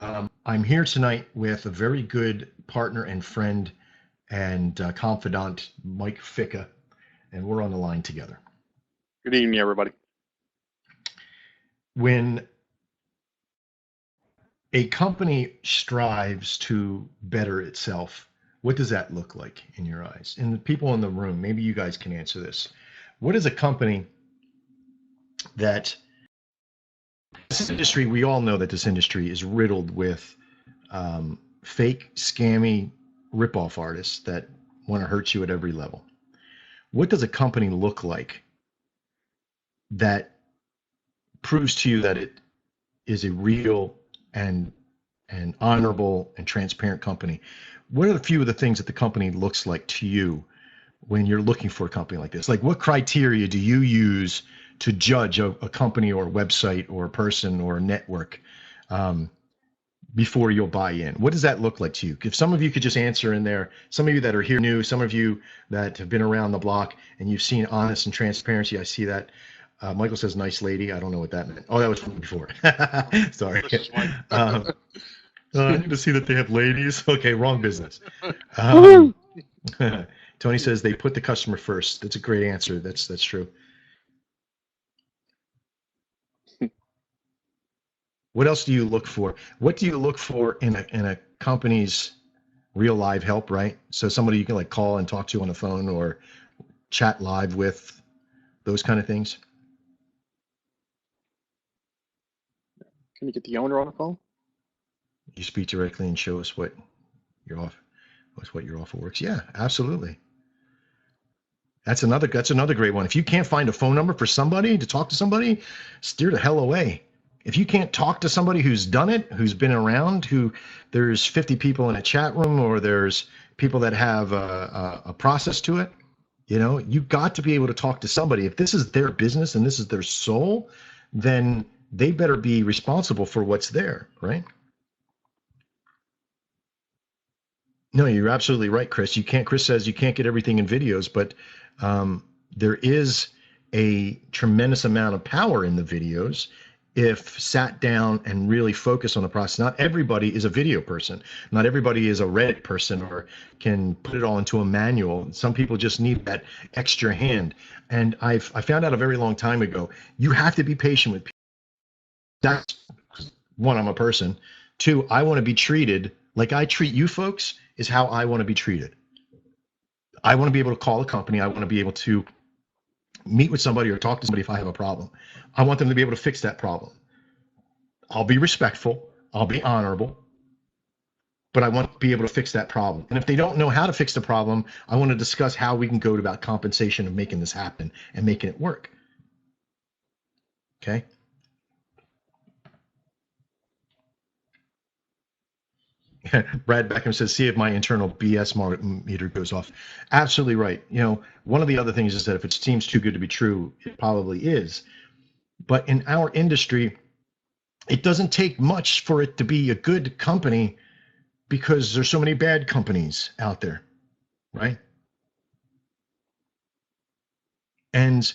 I'm here tonight with a very good partner and friend and confidant, Mike Ficca, and we're on the line together. Good evening, everybody. When a company strives to better itself, what does that look like in your eyes? And the people in the room, maybe you guys can answer this. What is a company that this industry, we all know that this industry is riddled with fake, scammy, ripoff artists that want to hurt you at every level. What does a company look like that proves to you that it is a real and honorable and transparent company? What are the few of the things that the company looks like to you when you're looking for a company like this? Like, what criteria do you use to judge a company or a website or a person or a network before you'll buy in? What does that look like to you? If some of you could just answer in there, some of you that are here new, some of you that have been around the block and you've seen honest and transparency, I see that. Michael says, nice lady. I don't know what that meant. Oh, that was from before. Sorry. I need to see that they have ladies. Okay, wrong business. Tony says they put the customer first. That's a great answer. That's true. What else do you look for? What do you look for in a company's real live help, right? So somebody you can like call and talk to on the phone or chat live with, those kind of things. Can you get the owner on the phone? You speak directly and show us what your offer works. Yeah, absolutely. That's another great one. If you can't find a phone number for somebody to talk to somebody, steer the hell away. If you can't talk to somebody who's done it, who's been around, who there's 50 people in a chat room, or there's people that have a process to it, you got to be able to talk to somebody. If this is their business and this is their soul, then they better be responsible for what's there, right? No, you're absolutely right, Chris. Chris says you can't get everything in videos, but there is a tremendous amount of power in the videos if sat down and really focus on the process. Not everybody is a video person. Not everybody is a Reddit person or can put it all into a manual. Some people just need that extra hand. And I found out a very long time ago, you have to be patient with people. That's one, I'm a person. Two, I want to be treated like I treat you folks is how I want to be treated. I want to be able to call a company. I want to be able to meet with somebody or talk to somebody if I have a problem. I want them to be able to fix that problem. I'll be respectful. I'll be honorable. But I want to be able to fix that problem. And if they don't know how to fix the problem, I want to discuss how we can go about compensation of making this happen and making it work. Okay? Brad Beckham says, see if my internal BS meter goes off. Absolutely right. One of the other things is that if it seems too good to be true, it probably is. But in our industry, it doesn't take much for it to be a good company because there's so many bad companies out there, right? And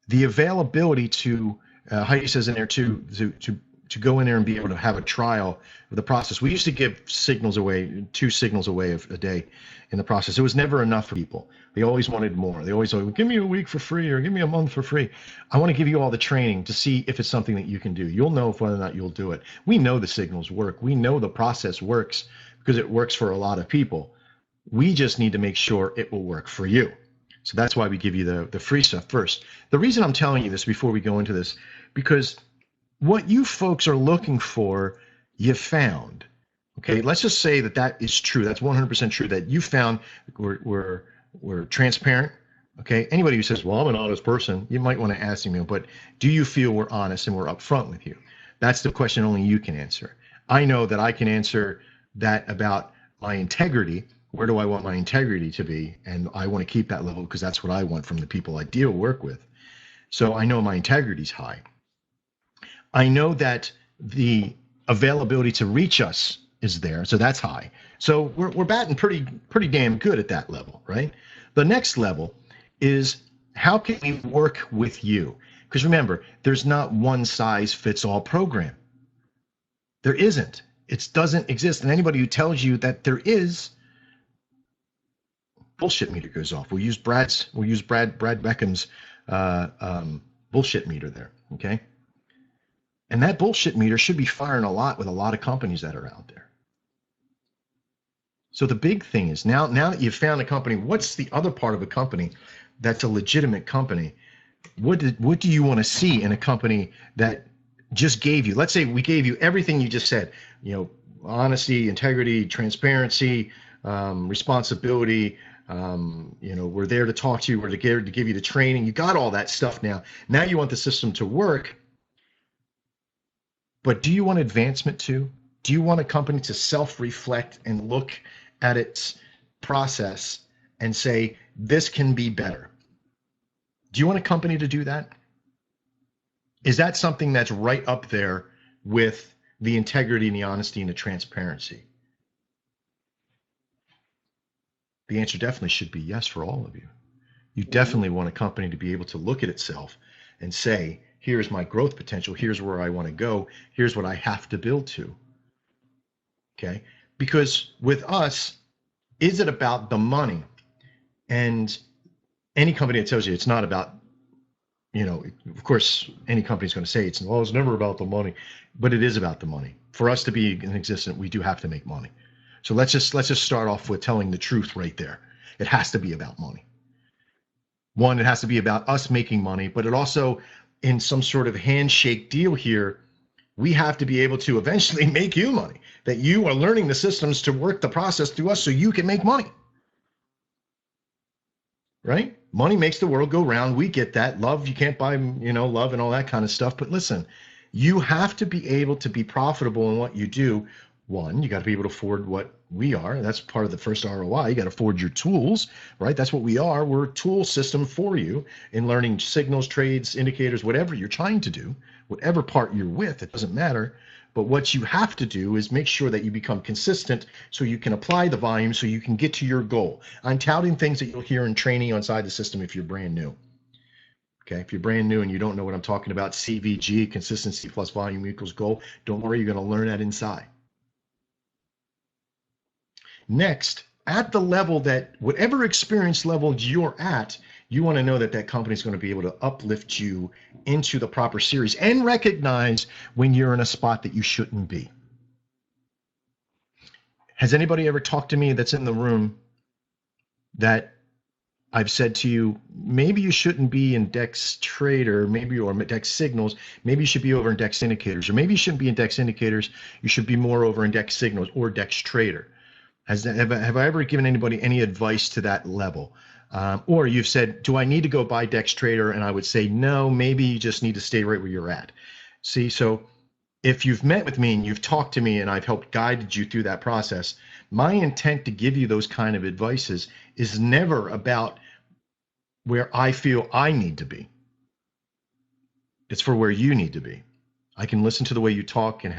the availability to, Heidi says in there too, to go in there and be able to have a trial of the process. We used to give signals away, 2 signals away a day in the process. It was never enough for people. They always wanted more. They always said, give me a week for free or give me a month for free. I want to give you all the training to see if it's something that you can do. You'll know whether or not you'll do it. We know the signals work. We know the process works because it works for a lot of people. We just need to make sure it will work for you. So that's why we give you the free stuff first. The reason I'm telling you this before we go into this, because what you folks are looking for, you found. Okay, let's just say that is true. That's 100% true. That you found we're transparent. Okay, anybody who says, "Well, I'm an honest person," you might want to ask them, but do you feel we're honest and we're upfront with you? That's the question only you can answer. I know that I can answer that about my integrity. Where do I want my integrity to be? And I want to keep that level because that's what I want from the people I work with. So I know my integrity is high. I know that the availability to reach us is there, so that's high. So we're batting pretty damn good at that level, right? The next level is how can we work with you? Because remember, there's not one size fits all program. There isn't. It doesn't exist. And anybody who tells you that there is, bullshit meter goes off. We'll use Brad Beckham's bullshit meter there. Okay. And that bullshit meter should be firing a lot with a lot of companies that are out there. So the big thing is now that you've found a company, what's the other part of a company that's a legitimate company? What do you want to see in a company that just gave you, let's say we gave you everything you just said, honesty, integrity, transparency, responsibility, we're there to talk to you, we're to give you the training. You got all that stuff now. Now you want the system to work, but do you want advancement too? Do you want a company to self-reflect and look at its process and say, this can be better? Do you want a company to do that? Is that something that's right up there with the integrity and the honesty and the transparency? The answer definitely should be yes for all of you. You definitely want a company to be able to look at itself and say, here's my growth potential, here's where I want to go, here's what I have to build to. Okay? Because with us, is it about the money? And any company that tells you it's not about, of course, any company's going to say it's never about the money, but it is about the money. For us to be in existence, we do have to make money. So let's just start off with telling the truth right there. It has to be about money. One, it has to be about us making money, but it also, in some sort of handshake deal here, we have to be able to eventually make you money, that you are learning the systems to work the process through us so you can make money. Right? Money makes the world go round. We get that. Love, you can't buy, love and all that kind of stuff. But listen, you have to be able to be profitable in what you do. One, you got to be able to afford what we are. That's part of the first ROI. You got to afford your tools, right? That's what we are. We're a tool system for you in learning signals, trades, indicators, whatever you're trying to do, whatever part you're with, it doesn't matter. But what you have to do is make sure that you become consistent so you can apply the volume so you can get to your goal. I'm touting things that you'll hear in training inside the system if you're brand new. Okay, if you're brand new and you don't know what I'm talking about, CVG, consistency plus volume equals goal, don't worry, you're going to learn that inside. Next, at the level that, whatever experience level you're at, you want to know that that company is going to be able to uplift you into the proper series and recognize when you're in a spot that you shouldn't be. Has anybody ever talked to me that's in the room that I've said to you, maybe you shouldn't be in Dex Trader, maybe, or Dex Signals, maybe you should be over in Dex Indicators, or maybe you shouldn't be in Dex Indicators, you should be more over in Dex Signals or Dex Trader? Have I ever given anybody any advice to that level? Or you've said, do I need to go buy Dex Trader? And I would say, no, maybe you just need to stay right where you're at. See, so if you've met with me and you've talked to me and I've helped guide you through that process, my intent to give you those kind of advices is never about where I feel I need to be. It's for where you need to be. I can listen to the way you talk and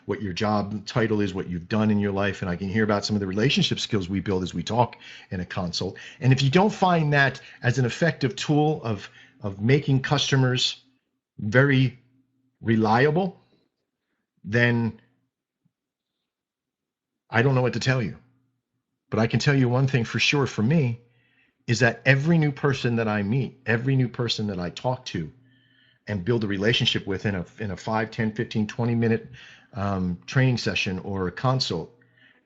what your job title is, what you've done in your life, and I can hear about some of the relationship skills we build as we talk in a consult. And if you don't find that as an effective tool of making customers very reliable, then I don't know what to tell you. But I can tell you one thing for sure for me is that every new person that I meet, every new person that I talk to, and build a relationship with in a 5, 10, 15, 20-minute training session or a consult,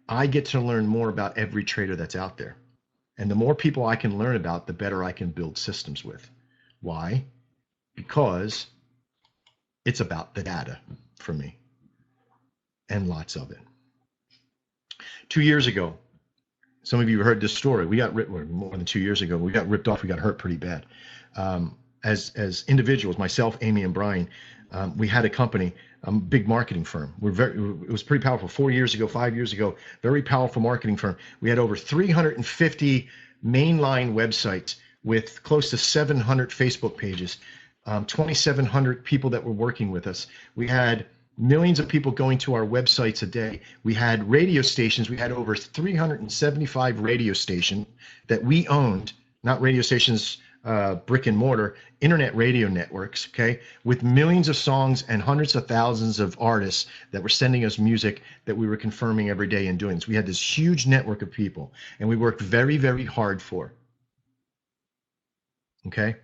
I get to learn more about every trader that's out there. And the more people I can learn about, the better I can build systems with. Why? Because it's about the data for me, and lots of it. 2 years ago, some of you heard this story. We got ripped, more than 2 years ago, we got ripped off, we got hurt pretty bad. As individuals, myself, Amy, and Brian, we had a company, a big marketing firm. It was pretty powerful. 4 years ago, 5 years ago, very powerful marketing firm. We had over 350 mainline websites with close to 700 Facebook pages, 2,700 people that were working with us. We had millions of people going to our websites a day. We had radio stations. We had over 375 radio stations that we owned, not radio stations brick and mortar internet radio networks, okay, with millions of songs and hundreds of thousands of artists that were sending us music that we were confirming every day and doing this. We had this huge network of people, and we worked very, very hard for. Okay.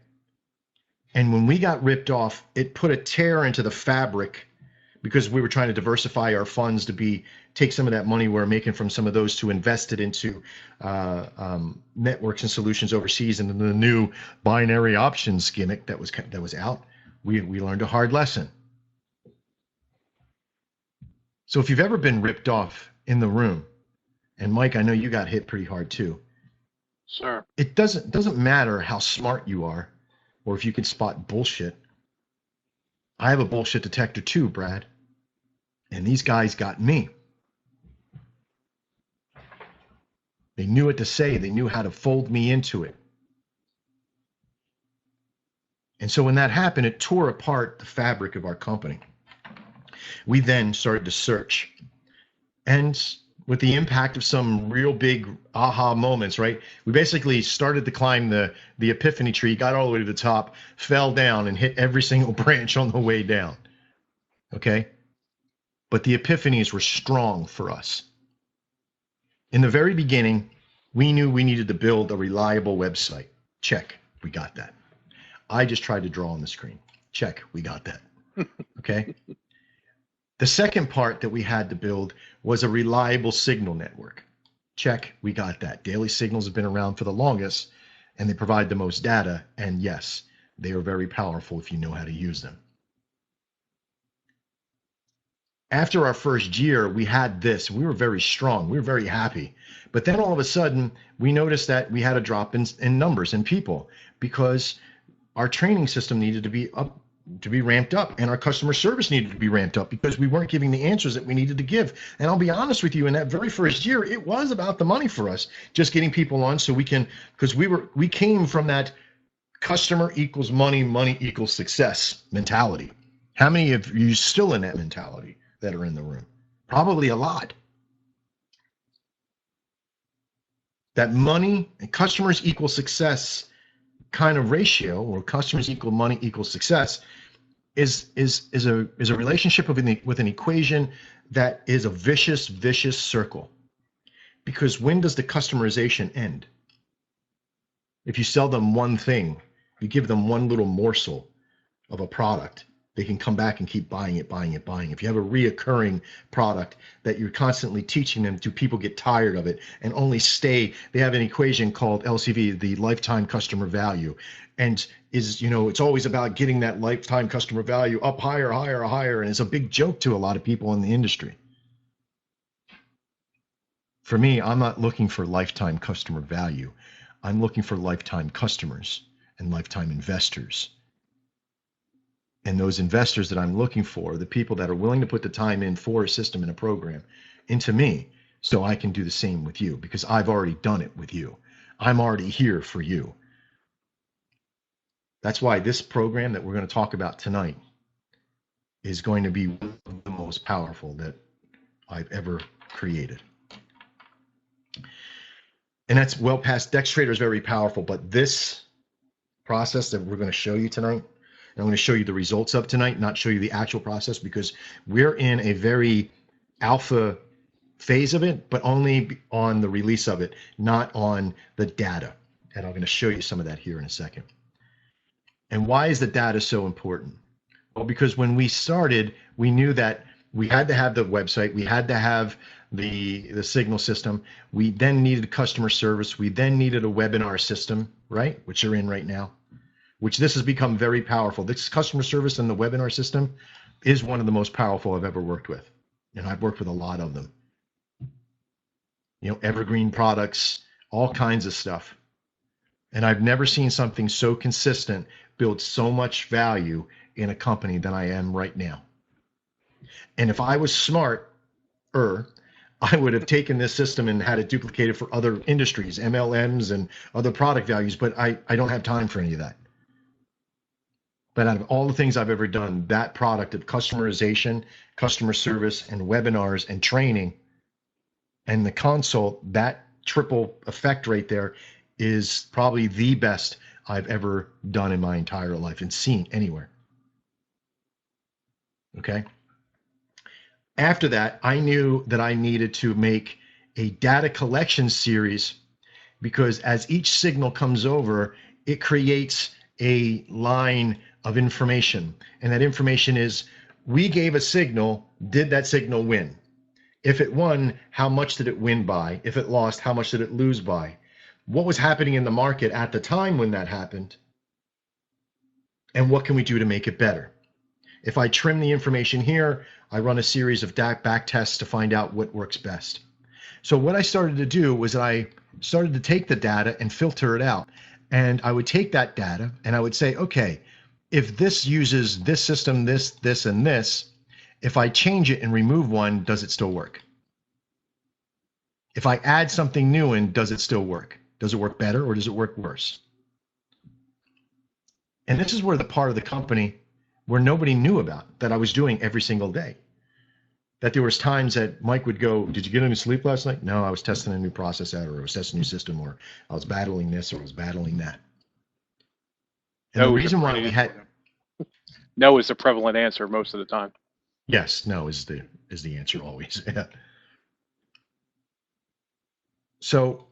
And when we got ripped off, it put a tear into the fabric, because we were trying to diversify our funds to take some of that money we're making from some of those to invest it into networks and solutions overseas. And the new binary options gimmick that was out, we learned a hard lesson. So if you've ever been ripped off in the room, and Mike, I know you got hit pretty hard too. Sure. It doesn't matter how smart you are, or if you can spot bullshit. I have a bullshit detector too, Brad. And these guys got me. They knew what to say. They knew how to fold me into it. And so when that happened, it tore apart the fabric of our company. We then started to search. And with the impact of some real big aha moments, right? We basically started to climb the epiphany tree, got all the way to the top, fell down, and hit every single branch on the way down. Okay? But the epiphanies were strong for us. In the very beginning, we knew we needed to build a reliable website. Check, we got that. I just tried to draw on the screen. Check, we got that. Okay? The second part that we had to build was a reliable signal network. Check, we got that. Daily signals have been around for the longest, and they provide the most data. And yes, they are very powerful if you know how to use them. After our first year, we had this. We were very strong. We were very happy. But then all of a sudden, we noticed that we had a drop in numbers and people, because our training system needed to be ramped up, and our customer service needed to be ramped up, because we weren't giving the answers that we needed to give. And I'll be honest with you, in that very first year, it was about the money for us, just getting people on so we can, because we came from that customer equals money, money equals success mentality. How many of you still in that mentality that are in the room? Probably a lot. That money and customers equal success kind of ratio, or customers equal money equals success, is a relationship with an equation that is a vicious circle. Because when does the customerization end? If you sell them one thing, you give them one little morsel of a product, they can come back and keep buying it. If you have a reoccurring product that you're constantly teaching them to, people get tired of it and only stay. They have an equation called LCV, the lifetime customer value. And it's always about getting that lifetime customer value up higher. And it's a big joke to a lot of people in the industry. For me, I'm not looking for lifetime customer value. I'm looking for lifetime customers and lifetime investors. And those investors that I'm looking for, the people that are willing to put the time in for a system and a program into me, so I can do the same with you, because I've already done it with you. I'm already here for you. That's why this program that we're going to talk about tonight is going to be one of the most powerful that I've ever created. And that's well past. Dex Trader is very powerful, but this process that we're going to show you tonight, and I'm going to show you the results of tonight, not show you the actual process, because we're in a very alpha phase of it, but only on the release of it, not on the data. And I'm going to show you some of that here in a second. And why is the data so important? Well, because when we started, we knew that we had to have the website, we had to have the signal system, we then needed customer service, we then needed a webinar system, right, which you're in right now, which this has become very powerful. This customer service and the webinar system is one of the most powerful I've ever worked with. And I've worked with a lot of them. Evergreen products, all kinds of stuff. And I've never seen something so consistent build so much value in a company than I am right now. And if I was smarter, I would have taken this system and had it duplicated for other industries, MLMs and other product values, but I don't have time for any of that. But out of all the things I've ever done, that product of customization, customer service, and webinars and training and the consult, that triple effect right there is probably the best I've ever done in my entire life and seen anywhere. Okay. After that, I knew that I needed to make a data collection series, because as each signal comes over, it creates a line of information. And that information is, we gave a signal, did that signal win? If it won, how much did it win by? If it lost, how much did it lose by? What was happening in the market at the time when that happened? And what can we do to make it better? If I trim the information here, I run a series of back tests to find out what works best. So what I started to do was I started to take the data and filter it out. And I would take that data and I would say, okay, if this uses this system, this, and this, if I change it and remove one, does it still work? If I add something new in, does it still work? Does it work better or does it work worse? And this is where the part of the company where nobody knew about that I was doing every single day. That there was times that Mike would go, did you get any sleep last night? No, I was testing a new process out, or I was testing a new system, or I was battling this, or I was battling that. And the reason why we had no is the prevalent answer most of the time. Yes, no is the answer always. So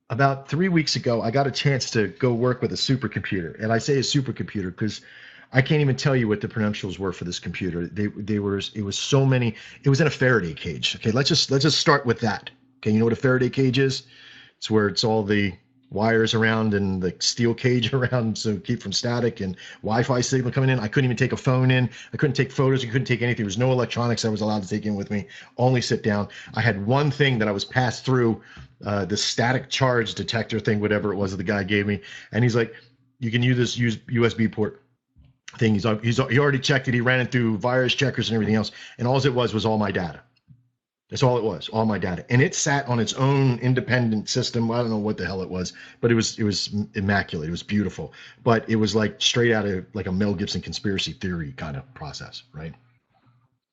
about 3 weeks ago, I got a chance to go work with a supercomputer. And I say a supercomputer because I can't even tell you what the credentials were for this computer. It was so many. It was in a Faraday cage. Okay, let's just start with that. Okay, you know what a Faraday cage is? It's where it's all the wires around and the steel cage around, so keep from static and Wi-Fi signal coming in. I couldn't even take a phone in. I couldn't take photos. I couldn't take anything. There was no electronics I was allowed to take in with me. Only sit down. I had one thing that I was passed through, the static charge detector thing, whatever it was that the guy gave me, and he's like, you can use this USB port thing. He already checked it. He ran it through virus checkers and everything else, and all it was all my data. That's all it was, all my data. And it sat on its own independent system. I don't know what the hell it was, but it was immaculate. It was beautiful. But it was like straight out of like a Mel Gibson conspiracy theory kind of process, right?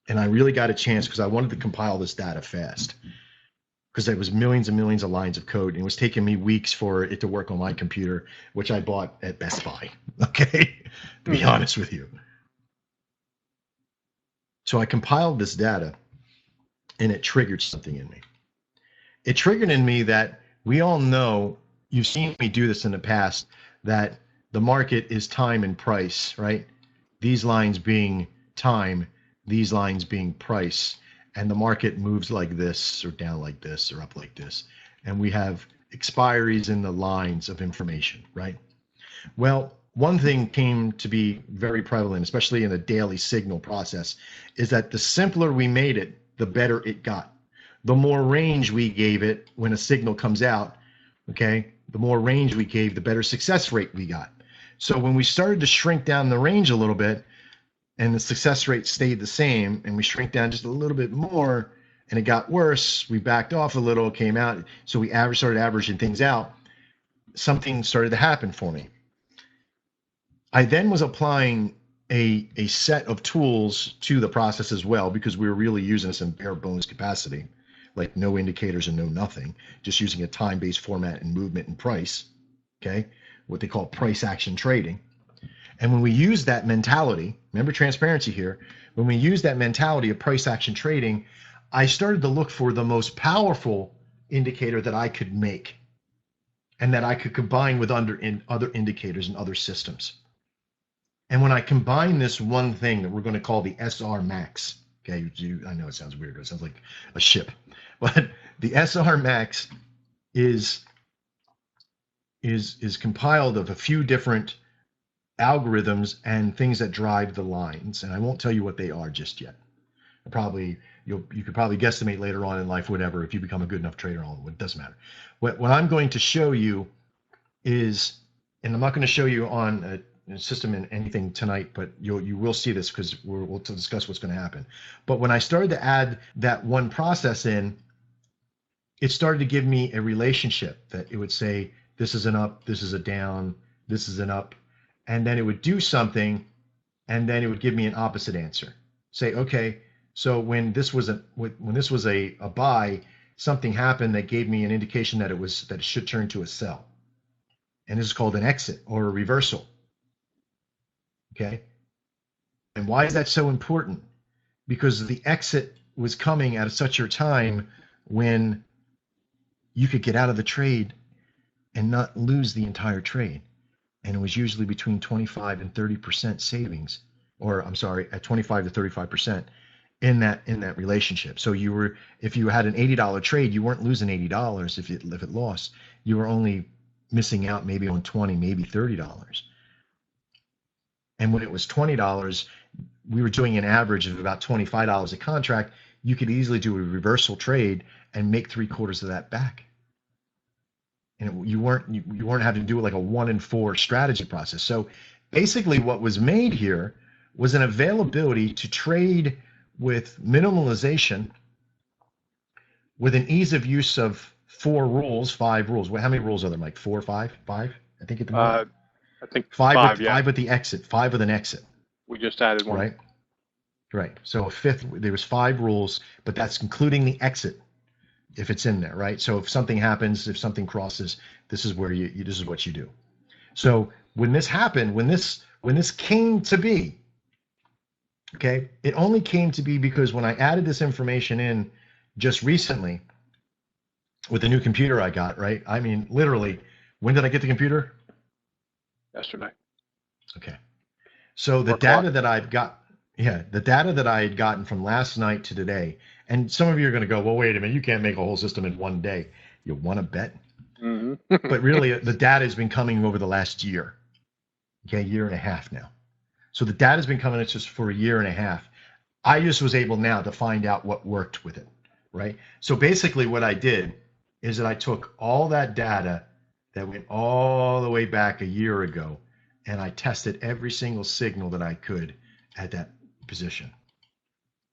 And I really got a chance because I wanted to compile this data fast, because there was millions and millions of lines of code, and it was taking me weeks for it to work on my computer, which I bought at Best Buy, okay, to be honest with you. So I compiled this data, and it triggered something in me. It triggered in me that we all know, you've seen me do this in the past, that the market is time and price, right? These lines being time, these lines being price, and the market moves like this, or down like this, or up like this. And we have expiries in the lines of information, right? Well, one thing came to be very prevalent, especially in the daily signal process, is that the simpler we made it, the better it got. The more range we gave it when a signal comes out, okay, the more range we gave, the better success rate we got. So when we started to shrink down the range a little bit, and the success rate stayed the same, and we shrink down just a little bit more, and it got worse, we backed off a little, came out, so we started averaging things out, something started to happen for me. I then was applying a set of tools to the process as well, because we were really using this in bare bones capacity, like no indicators and no nothing, just using a time-based format and movement and price, okay, what they call price action trading. And when we use that mentality, remember transparency here, when we use that mentality of price action trading, I started to look for the most powerful indicator that I could make and that I could combine with other indicators and other systems. And when I combine this one thing that we're going to call the SRMaXX, okay, I know it sounds weird, it sounds like a ship, but the SRMaXX is compiled of a few different algorithms and things that drive the lines, and I won't tell you what they are just yet. You could probably guesstimate later on in life, whatever, if you become a good enough trader. It doesn't matter. What I'm going to show you is, and I'm not going to show you on a system in anything tonight, but you will see this because we'll discuss what's going to happen. But when I started to add that one process in, it started to give me a relationship that it would say, this is an up, this is a down, this is an up, and then it would do something, and then it would give me an opposite answer. Say, okay, so when this was a buy, something happened that gave me an indication that it should turn to a sell. and this is called an exit or a reversal. Okay. And why is that so important? Because the exit was coming at such a time when you could get out of the trade and not lose the entire trade. And it was usually between 25 and 30% savings, or I'm sorry, at 25 to 35% in that relationship. So you were, if you had an $80 trade, you weren't losing $80 if it lost. You were only missing out maybe on $20, maybe $30. And when it was $20, we were doing an average of about $25 a contract. You could easily do a reversal trade and make 3/4 of that back. And you weren't having to do like a 1 in 4 strategy process. So basically what was made here was an availability to trade with minimalization, with an ease of use of 4 rules, 5 rules. How many rules are there, Mike? 4 or 5? 5? I think at the moment. I think 5 yeah. 5 with the exit, 5 with an exit. We just added one. Right. So a 5th, there was 5 rules, but that's including the exit if it's in there, right? So if something happens, if something crosses, this is where this is what you do. So when this happened, when this came to be, okay, it only came to be because when I added this information in just recently with the new computer I got, right? I mean, literally, when did I get the computer? Yesterday. Okay. So the data that I've got, the data that I had gotten from last night to today, and some of you are going to go, well, wait a minute, you can't make a whole system in one day. You want to bet? Mm-hmm. But really, the data has been coming over the last year, okay, 1.5 years now. So the data has been coming just for 1.5 years. I just was able now to find out what worked with it, right? So basically what I did is that I took all that data that went all the way back 1 year ago, and I tested every single signal that I could at that position.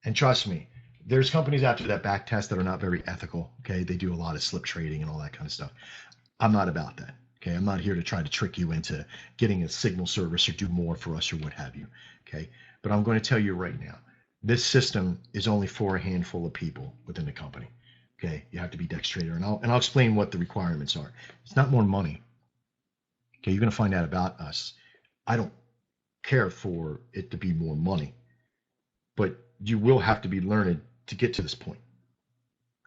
And trust me, there's companies out there that back test that are not very ethical. Okay. They do a lot of slip trading and all that kind of stuff. I'm not about that. Okay. I'm not here to try to trick you into getting a signal service or do more for us or what have you. Okay. But I'm going to tell you right now, this system is only for a handful of people within the company. Okay. You have to be Dex Trader, and I'll explain what the requirements are. It's not more money. Okay. You're going to find out about us. I don't care for it to be more money, but you will have to be learned to get to this point.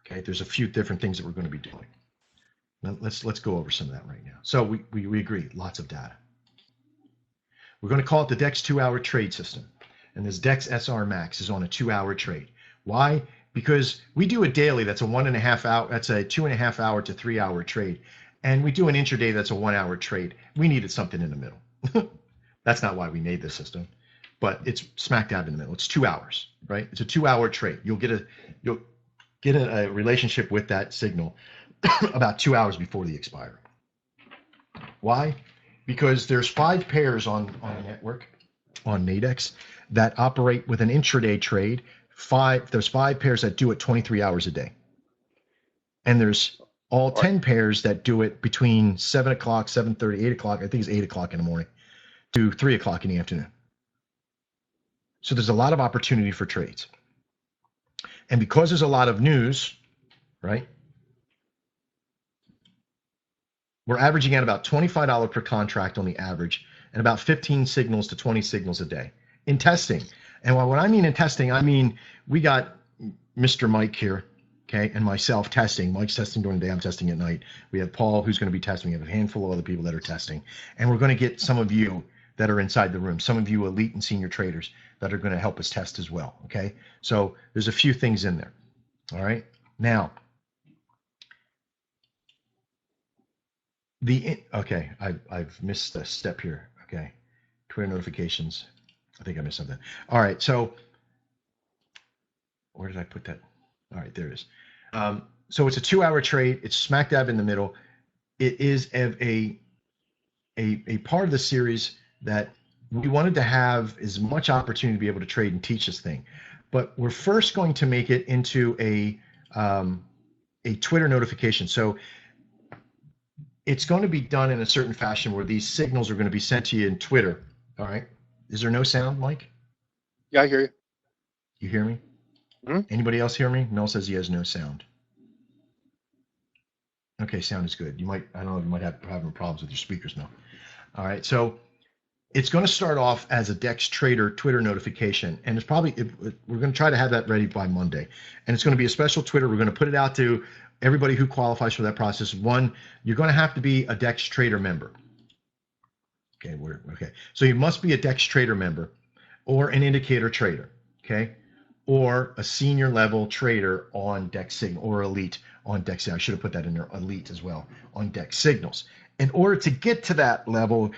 Okay, there's a few different things that we're going to be doing. Now let's go over some of that right now. So we agree, lots of data. We're going to call it the DEX 2-hour trade system, and this DEX SRMaXX is on a 2-hour trade. Why? Because we do a daily that's a 1.5 hour, that's a 2.5 hour to 3 hour trade, and we do an intraday that's a 1 hour trade. We needed something in the middle. That's not why we made this system, but it's smack dab in the middle. It's 2 hours, right? It's a 2-hour trade. You'll get a relationship with that signal about 2 hours before the expiry. Why? Because there's 5 pairs on the network, on Nadex, that operate with an intraday trade. There's 5 pairs that do it 23 hours a day. And there's all 10 pairs that do it between 7 o'clock, 7:30, 8 o'clock. I think it's 8 o'clock in the morning to 3 o'clock in the afternoon. So there's a lot of opportunity for trades. And because there's a lot of news, right? We're averaging at about $25 per contract on the average, and about 15 signals to 20 signals a day in testing. And what I mean in testing, I mean, we got Mr. Mike here, okay, and myself testing. Mike's testing during the day, I'm testing at night. We have Paul, who's going to be testing. We have a handful of other people that are testing. And we're going to get some of you that are inside the room, some of you elite and senior traders that are going to help us test as well, okay? So there's a few things in there, all right? Now, okay, I've missed a step here, okay? Twitter notifications, I think I missed something. All right, so where did I put that? All right, there it is. So it's a 2-hour trade. It's smack dab in the middle. It is a part of the series that we wanted to have as much opportunity to be able to trade and teach this thing. But we're first going to make it into a Twitter notification. So it's going to be done in a certain fashion where these signals are going to be sent to you in Twitter. All right. Is there no sound, Mike? Yeah, I hear you. You hear me? Mm-hmm. Anybody else hear me? Mel says he has no sound. Okay, sound is good. You might, I don't know, you might have having problems with your speakers now. All right, so it's going to start off as a DEX Trader Twitter notification, and it's probably we're going to try to have that ready by Monday, and it's going to be a special Twitter. We're going to put it out to everybody who qualifies for that process. One, you're going to have to be a DEX Trader member. Okay. So you must be a DEX Trader member, or an indicator trader. Okay, or a senior level trader on DEX Signal, or elite on DEX. I should have put that in there, elite as well on DEX Signals. In order to get to that level,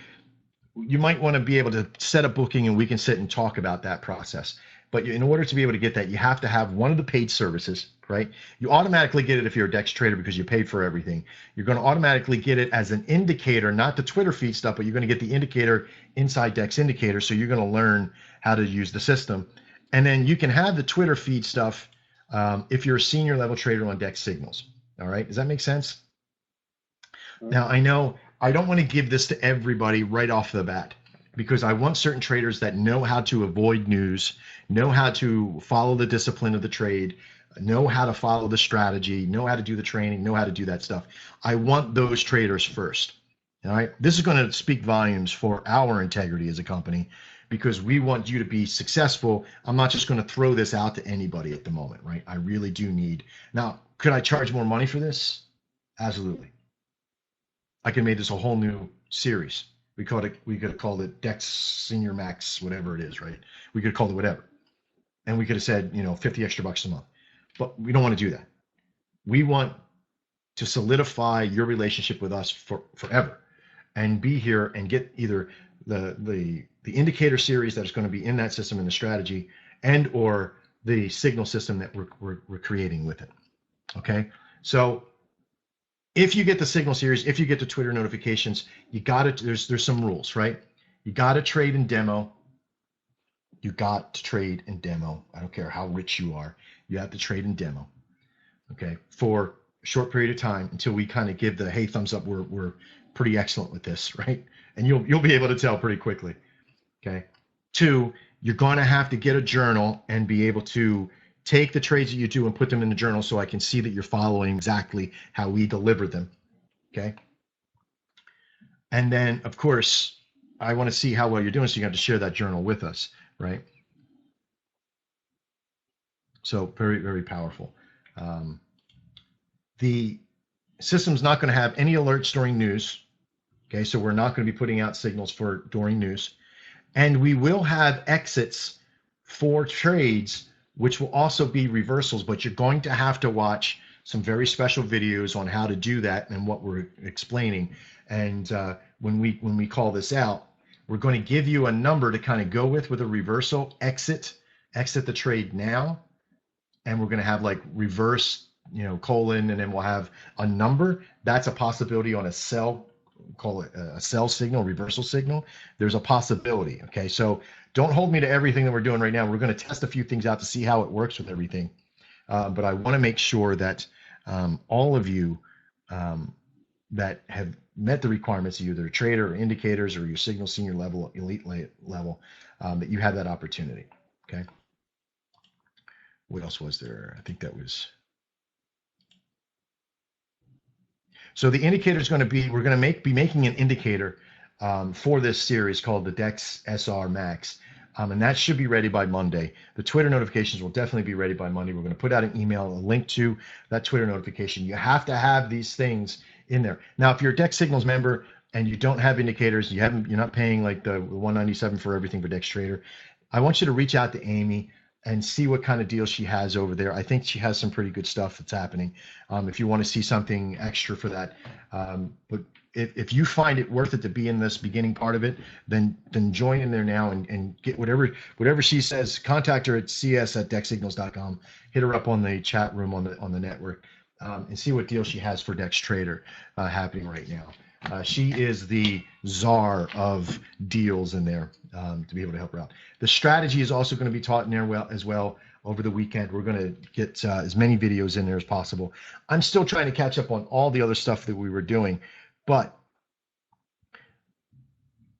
you might want to be able to set a booking and we can sit and talk about that process. But in order to be able to get that, you have to have one of the paid services, right? You automatically get it if you're a DEX trader because you paid for everything. You're going to automatically get it as an indicator, not the Twitter feed stuff, but you're going to get the indicator inside DEX Indicator. So you're going to learn how to use the system. And then you can have the Twitter feed stuff if you're a senior level trader on DEX Signals. All right. Does that make sense? Now, I know I don't want to give this to everybody right off the bat because I want certain traders that know how to avoid news, know how to follow the discipline of the trade, know how to follow the strategy, know how to do the training, know how to do that stuff. I want those traders first. All right. This is going to speak volumes for our integrity as a company because we want you to be successful. I'm not just going to throw this out to anybody at the moment, right? I really do need. Now, could I charge more money for this? Absolutely. I could make this a whole new series. We could have called it DEX SRMaXX, whatever it is, right? We could have called it whatever. And we could have said, 50 extra bucks a month. But we don't want to do that. We want to solidify your relationship with us forever and be here and get either the indicator series that is going to be in that system in the strategy and or the signal system that we're creating with it. Okay. So if you get the signal series, if you get the Twitter notifications, you got to, there's some rules, right? You got to trade and demo. You got to trade and demo. I don't care how rich you are. You have to trade and demo, okay, for a short period of time until we kind of give the, hey, thumbs up, we're pretty excellent with this, right? And you'll be able to tell pretty quickly, okay? 2, you're going to have to get a journal and be able to take the trades that you do and put them in the journal so I can see that you're following exactly how we deliver them, okay? And then, of course, I want to see how well you're doing, so you have to share that journal with us, right? So very, very powerful. The system's not going to have any alerts during news, okay? So we're not going to be putting out signals for during news. And we will have exits for trades which will also be reversals, but you're going to have to watch some very special videos on how to do that and what we're explaining. And when we call this out, we're going to give you a number to kind of go with a reversal, exit the trade now. And we're going to have like reverse, colon, and then we'll have a number. That's a possibility on a sell, call it a sell signal, reversal signal. There's a possibility. Okay. So don't hold me to everything that we're doing right now. We're going to test a few things out to see how it works with everything. But I want to make sure that all of you that have met the requirements, either a trader or indicators or your signal senior level, elite level, that you have that opportunity. Okay. What else was there? I think that was. So the indicator is going to be, we're going to be making an indicator for this series called the DEX SRMaXX. And that should be ready by Monday. The Twitter notifications will definitely be ready by Monday. We're going to put out an email, a link to that Twitter notification. You have to have these things in there. Now, if you're a DEX Signals member and you don't have indicators, you're not paying like the $197 for everything for DEX Trader, I want you to reach out to Amy and see what kind of deal she has over there. I think she has some pretty good stuff that's happening. If you want to see something extra for that, but if you find it worth it to be in this beginning part of it, then join in there now and get whatever she says. Contact her at cs@dexsignals.com. Hit her up on the chat room on the network and see what deal she has for DEX Trader happening right now. She is the czar of deals in there to be able to help her out. The strategy is also going to be taught in there as well over the weekend. We're going to get as many videos in there as possible. I'm still trying to catch up on all the other stuff that we were doing, but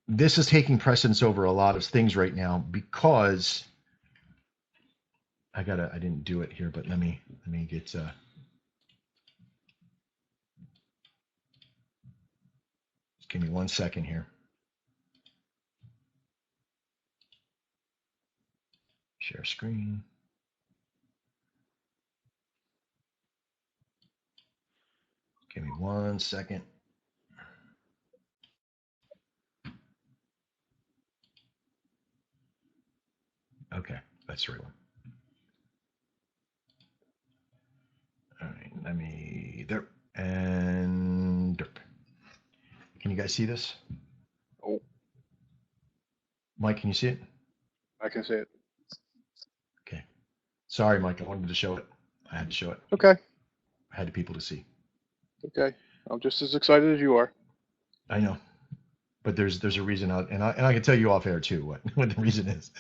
this is taking precedence over a lot of things right now because I didn't do it here, but let me get Give me 1 second here. Share screen. Give me 1 second. Okay, that's the right one. All right, let me there and derp. Can you guys see this? Oh, Mike, can you see it? I can see it. Okay. Sorry, Mike, I wanted to show it. I had to show it. Okay. I had the people to see. Okay. I'm just as excited as you are. I know, but there's a reason, and I can tell you off air too what the reason is,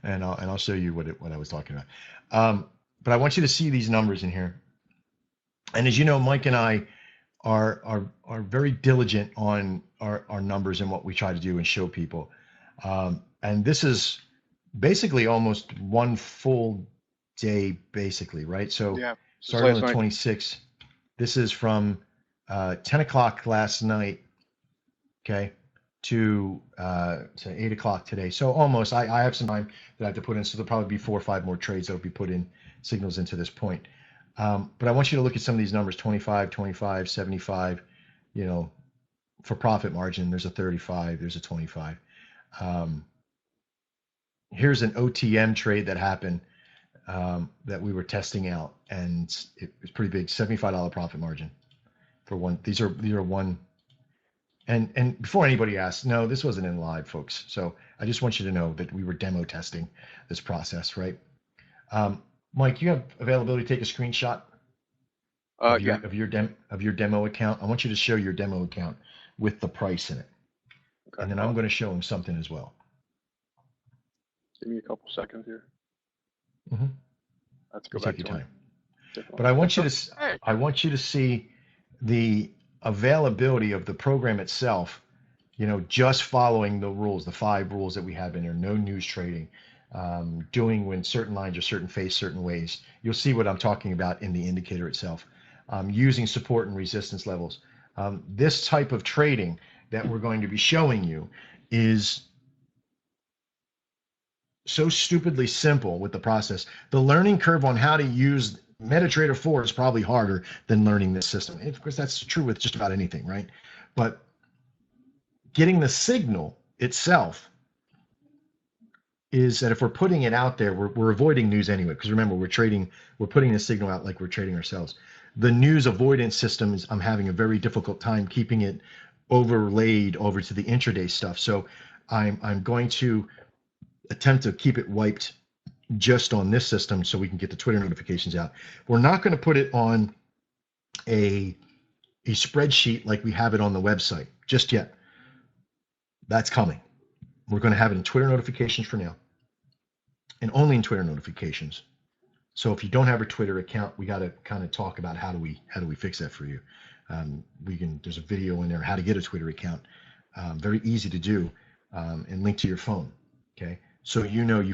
and I'll show you what I was talking about. But I want you to see these numbers in here, and as you know, Mike and I are very diligent on our numbers and what we try to do and show people, and this is basically almost one full day, basically, right? So Yeah. starting on the 26th, this is from 10 o'clock last night, okay, to 8 o'clock today. So almost, I have some time that I have to put in, so there'll probably be 4 or 5 more trades that will be put in, signals into this point. But I want you to look at some of these numbers: 25, 25, 75, you know, for profit margin, there's a 35, there's a 25. Here's an OTM trade that happened that we were testing out, and it was pretty big, $75 profit margin for one. These are one. And before anybody asks, no, this wasn't in live, folks. So I just want you to know that we were demo testing this process, right? Mike, you have availability to take a screenshot of your demo account. I want you to show your demo account with the price in it, okay. And then I'm going to show him something as well. Give me a couple seconds here. Mm-hmm. Let's go take back your to time. But I want you to see the availability of the program itself, you know, just following the rules, the 5 rules that we have in there: no news trading, doing when certain lines are certain face certain ways. You'll see what I'm talking about in the indicator itself. Using support and resistance levels. This type of trading that we're going to be showing you is so stupidly simple with the process. The learning curve on how to use MetaTrader 4 is probably harder than learning this system. And of course, that's true with just about anything, right? But getting the signal itself is that if we're putting it out there, we're avoiding news anyway. Because remember, we're putting the signal out like we're trading ourselves. The news avoidance system is, I'm having a very difficult time keeping it overlaid over to the intraday stuff. So I'm going to attempt to keep it wiped just on this system so we can get the Twitter notifications out. We're not going to put it on a spreadsheet like we have it on the website just yet. That's coming. We're going to have it in Twitter notifications for now, and only in Twitter notifications. So if you don't have a Twitter account, we got to kind of talk about how do we fix that for you. There's a video in there how to get a Twitter account. Very easy to do, and link to your phone. Okay. So you know, you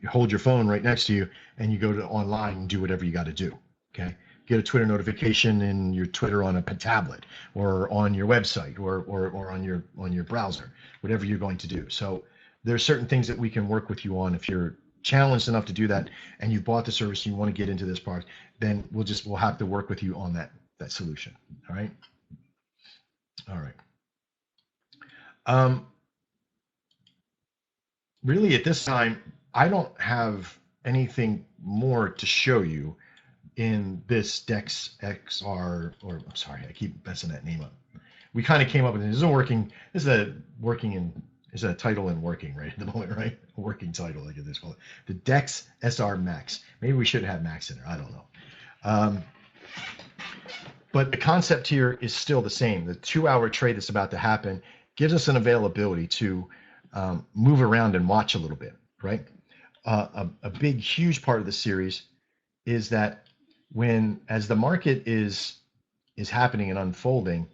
hold your phone right next to you, and you go to online and do whatever you got to do. Okay, get a Twitter notification in your Twitter on a tablet, or on your website, or on your browser, whatever you're going to do. So there's certain things that we can work with you on. If you're challenged enough to do that, and you bought the service, and you want to get into this part, then we'll have to work with you on that solution. All right. All right. Really, at this time, I don't have anything more to show you in this DEX XR, or I'm sorry, I keep messing that name up. We kind of came up with this is a title in working right at the moment, right? A working title, I guess this call it. The DEX SRMaXX. Maybe we should have Max in there. I don't know. But the concept here is still the same. The 2-hour trade that's about to happen gives us an availability to move around and watch a little bit, right? A big, huge part of the series is that as the market is happening and unfolding,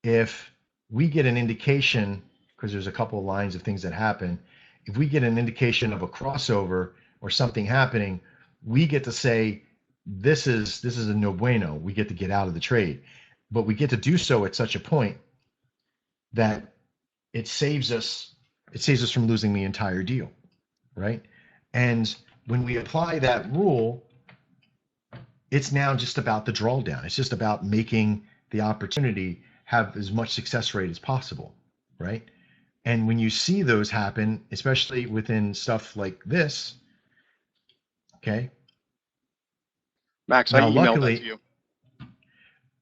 if we get an indication, because there's a couple of lines of things that happen, if we get an indication of a crossover or something happening, we get to say, this is a no bueno. We get to get out of the trade, but we get to do so at such a point that it saves us from losing the entire deal, right? And when we apply that rule, it's now just about the drawdown. It's just about making the opportunity have as much success rate as possible, right? And when you see those happen, especially within stuff like this, okay. Max, I Now, emailed that luckily, to you.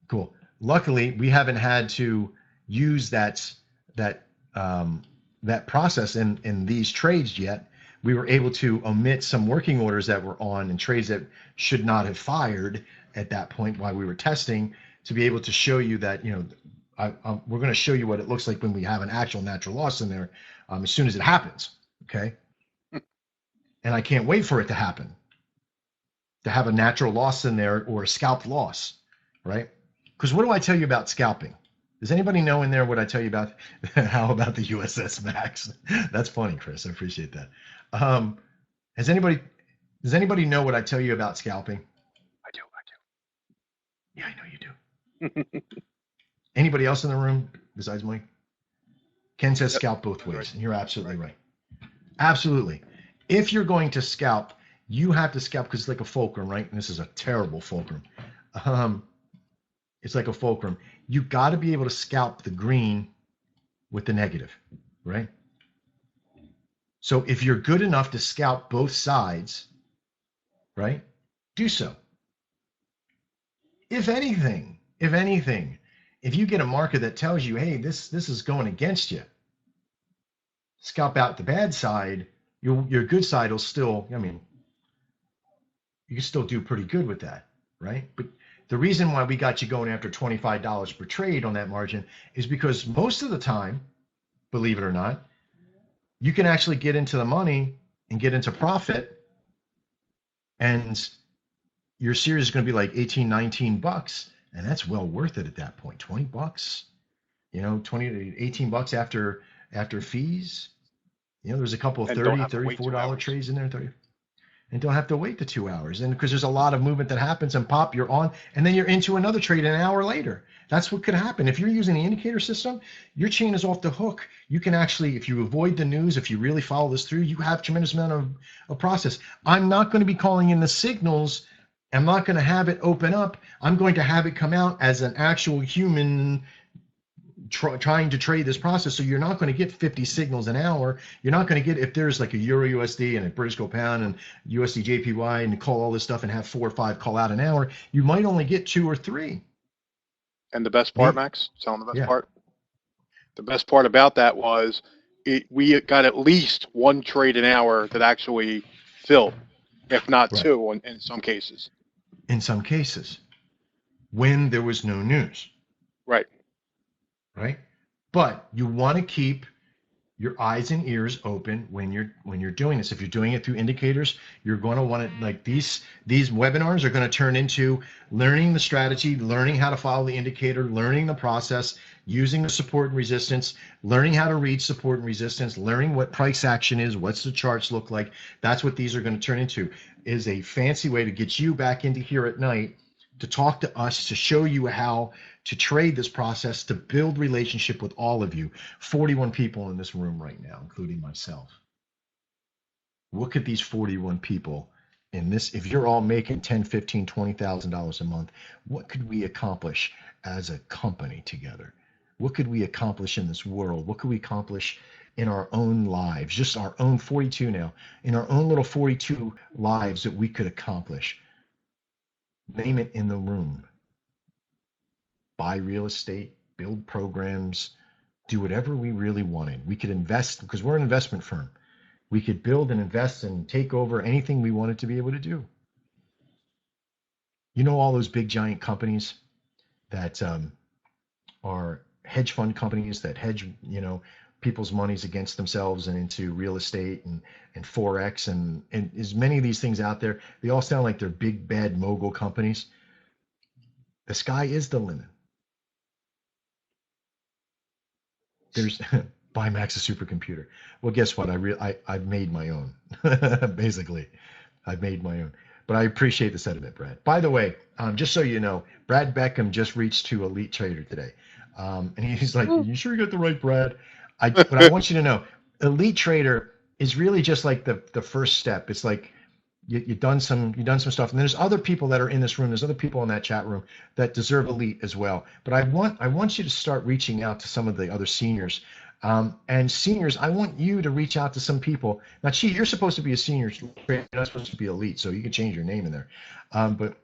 cool. Luckily, we haven't had to use that process in these trades yet. We were able to omit some working orders that were on and trades that should not have fired at that point while we were testing, to be able to show you that, you know, we're going to show you what it looks like when we have an actual natural loss in there, as soon as it happens. Okay. And I can't wait for it to happen, to have a natural loss in there or a scalp loss, right? Because what do I tell you about scalping? Does anybody know in there what I tell you about? How about the USS Max? That's funny, Chris. I appreciate that. Does anybody know what I tell you about scalping? I do. Yeah, I know you do. Anybody else in the room besides Mike? Ken says scalp both ways, and you're absolutely right. Absolutely. If you're going to scalp, you have to scalp because it's like a fulcrum, right? And this is a terrible fulcrum. It's like a fulcrum. You got to be able to scalp the green with the negative, right? So if you're good enough to scalp both sides, right, do so. If anything, if you get a marker that tells you, hey, this is going against you, scalp out the bad side, your good side will still, I mean, you can still do pretty good with that, right? But the reason why we got you going after $25 per trade on that margin is because most of the time, believe it or not, you can actually get into the money and get into profit, and your series is going to be like 18, 19 bucks, and that's well worth it at that point. 20 bucks, you know, 20 to 18 bucks after fees. You know, there's a couple of $30, $34 trades in there, 30, and don't have to wait the 2 hours. And because there's a lot of movement that happens, and pop, you're on, and then you're into another trade an hour later. That's what could happen. If you're using the indicator system, your chain is off the hook. You can actually, if you avoid the news, if you really follow this through, you have tremendous amount of process. I'm not going to be calling in the signals. I'm not going to have it open up. I'm going to have it come out as an actual human trying to trade this process. So you're not going to get 50 signals an hour. You're not going to get, if there's like a Euro USD and a British Gold Pound and USD JPY and call all this stuff and have 4 or 5 call out an hour, you might only get 2 or 3. And the best part, Max, telling the best part. The best part about that was we got at least 1 trade an hour that actually filled, if not 2 in some cases. In some cases, when there was no news. Right. But you want to keep your eyes and ears open when you're doing this. If you're doing it through indicators, you're going to want it, like these webinars are going to turn into learning the strategy, learning how to follow the indicator, learning the process, using the support and resistance, learning how to read support and resistance, learning what price action is, what's the charts look like. That's what these are going to turn into, is a fancy way to get you back into here at night, to talk to us, to show you how to trade this process, to build relationship with all of you. 41 people in this room right now, including myself. Look at these 41 people in this. If you're all making $10, $15, $20,000 a month, what could we accomplish as a company together? What could we accomplish in this world? What could we accomplish in our own lives? Just our own 42 now, in our own little 42 lives that we could accomplish. Name it in the room. Buy real estate, build programs, do whatever we really wanted. We could invest, because we're an investment firm. We could build and invest and take over anything we wanted to be able to do. You know, all those big giant companies that are hedge fund companies that hedge, you know, people's monies against themselves and into real estate and Forex and as many of these things out there, they all sound like they're big, bad mogul companies. The sky is the limit. There's buy Max a supercomputer. Well, guess what? I've made my own. Basically, I've made my own. But I appreciate the sentiment, Brad. By the way, just so you know, Brad Beckham just reached to Elite Trader today. And he's like, "Are you sure you got the right Brad?" But I want you to know, Elite Trader is really just like the first step. It's like you've done some stuff, and there's other people that are in this room. There's other people in that chat room that deserve Elite as well. But I want you to start reaching out to some of the other seniors. And seniors, I want you to reach out to some people. Now, Chi, you're supposed to be a senior, you're not supposed to be Elite, so you can change your name in there. But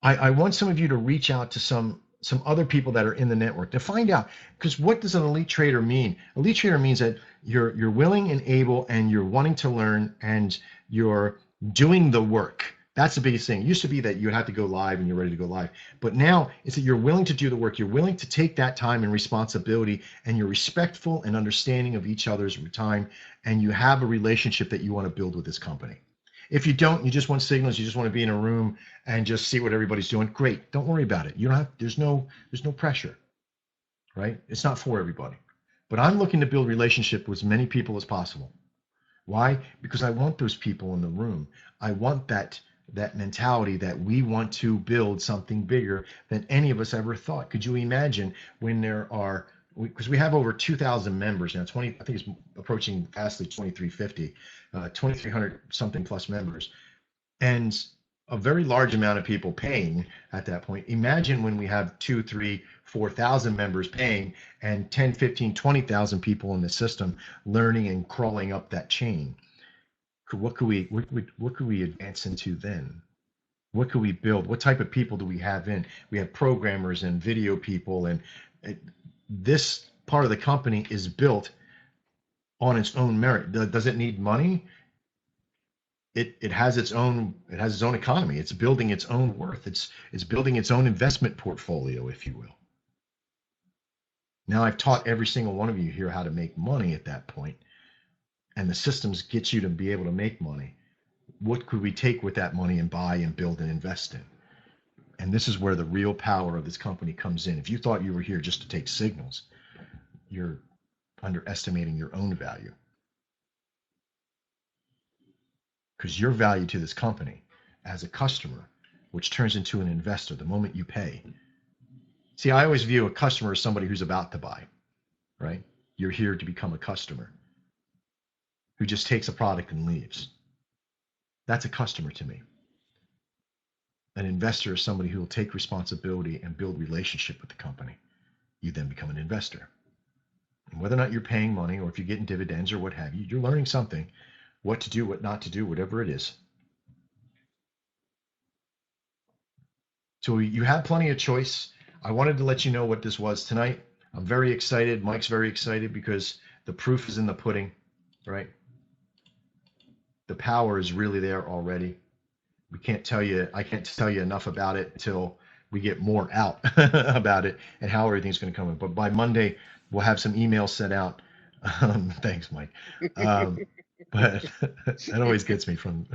I want some of you to reach out to some other people that are in the network to find out, because what does an elite trader mean? Elite trader means that you're willing and able, and you're wanting to learn, and you're doing the work. That's the biggest thing. It used to be that you would have to go live and you're ready to go live. But now it's that you're willing to do the work. You're willing to take that time and responsibility, and you're respectful and understanding of each other's time, and you have a relationship that you want to build with this company. If you don't, you just want signals, you just want to be in a room and just see what everybody's doing, great. Don't worry about it. You don't have, there's no pressure, right? It's not for everybody. But I'm looking to build relationship with as many people as possible. Why? Because I want those people in the room. I want that mentality that we want to build something bigger than any of us ever thought. Could you imagine when there are, because we have over 2,000 members now, I think it's approaching fastly 2,350, 2,300 something plus members, and a very large amount of people paying at that point. Imagine when we have 2, 3, 4,000 members paying, and 10, 15, 20,000 people in the system learning and crawling up that chain. What could we advance into then? What could we build? What type of people do we have in? We have programmers and video people, and this part of the company is built on its own merit. Does it need money? It has its own economy. It's building its own worth. It's building its own investment portfolio, if you will. Now I've taught every single one of you here how to make money at that point, and the systems get you to be able to make money. What could we take with that money and buy and build and invest in? And this is where the real power of this company comes in. If you thought you were here just to take signals, you're underestimating your own value. Because your value to this company as a customer, which turns into an investor the moment you pay. See, I always view a customer as somebody who's about to buy, right? You're here to become a customer who just takes a product and leaves. That's a customer to me. An investor is somebody who will take responsibility and build relationship with the company. You then become an investor. And whether or not you're paying money, or if you're getting dividends or what have you, you're learning something, what to do, what not to do, whatever it is. So you have plenty of choice. I wanted to let you know what this was tonight. I'm very excited. Mike's very excited because the proof is in the pudding, right? The power is really there already. I can't tell you enough about it until we get more out about it and how everything's going to come in. But by Monday, we'll have some emails sent out. Thanks, Mike. But that always gets me from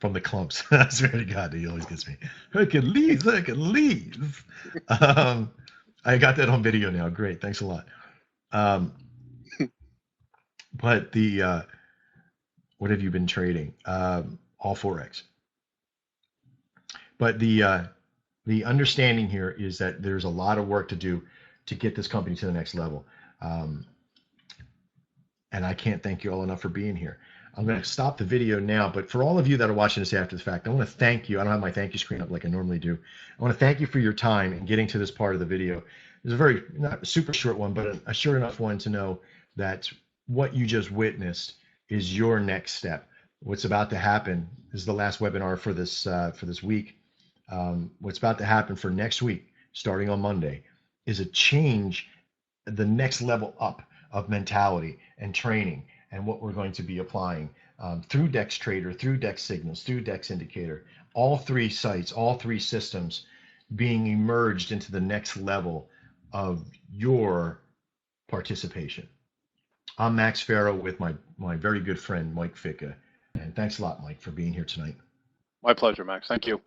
the clumps. I swear to God, he always gets me. Hercules. I got that on video now. Great, thanks a lot. But the what have you been trading? All Forex. But the understanding here is that there's a lot of work to do to get this company to the next level. And I can't thank you all enough for being here. I'm going to stop the video now, but for all of you that are watching this after the fact, I want to thank you. I don't have my thank you screen up like I normally do. I want to thank you for your time in getting to this part of the video. It's a very, not a super short one, but a short enough one to know that what you just witnessed is your next step. What's about to happen is the last webinar for this week. What's about to happen for next week, starting on Monday, is a change, the next level up of mentality and training, and what we're going to be applying through Dex Trader, through Dex Signals, through Dex Indicator, all three sites, all three systems being emerged into the next level of your participation. I'm Max Farrow with my very good friend, Mike Ficca. And thanks a lot, Mike, for being here tonight. My pleasure, Max. Thank you.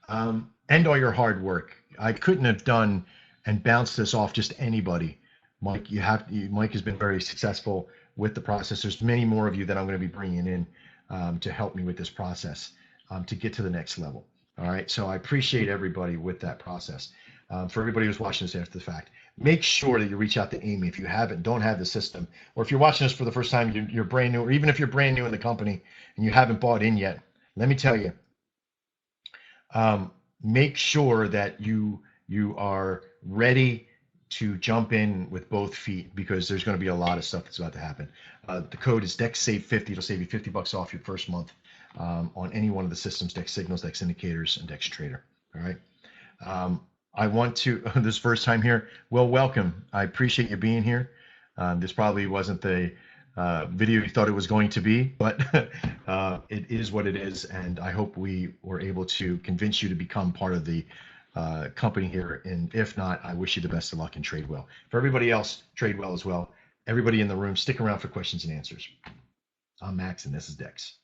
And all your hard work. I couldn't have done and bounced this off just anybody. Mike, Mike has been very successful with the process. There's many more of you that I'm going to be bringing in to help me with this process to get to the next level. All right. So I appreciate everybody with that process. For everybody who's watching this after the fact, make sure that you reach out to Amy if you don't have the system, or if you're watching this for the first time, you're brand new, or even if you're brand new in the company and you haven't bought in yet. Let me tell you, make sure that you are ready to jump in with both feet, because there's going to be a lot of stuff that's about to happen. The code is DEXSAVE50. It'll save you $50 off your first month on any one of the systems: Dex Signals, Dex Indicators, and Dex Trader. All right. I want to, this first time here, well, welcome. I appreciate you being here. This probably wasn't the video you thought it was going to be, but it is what it is. And I hope we were able to convince you to become part of the company here. And if not, I wish you the best of luck and trade well. For everybody else, trade well as well. Everybody in the room, stick around for questions and answers. I'm Max, and this is Dex.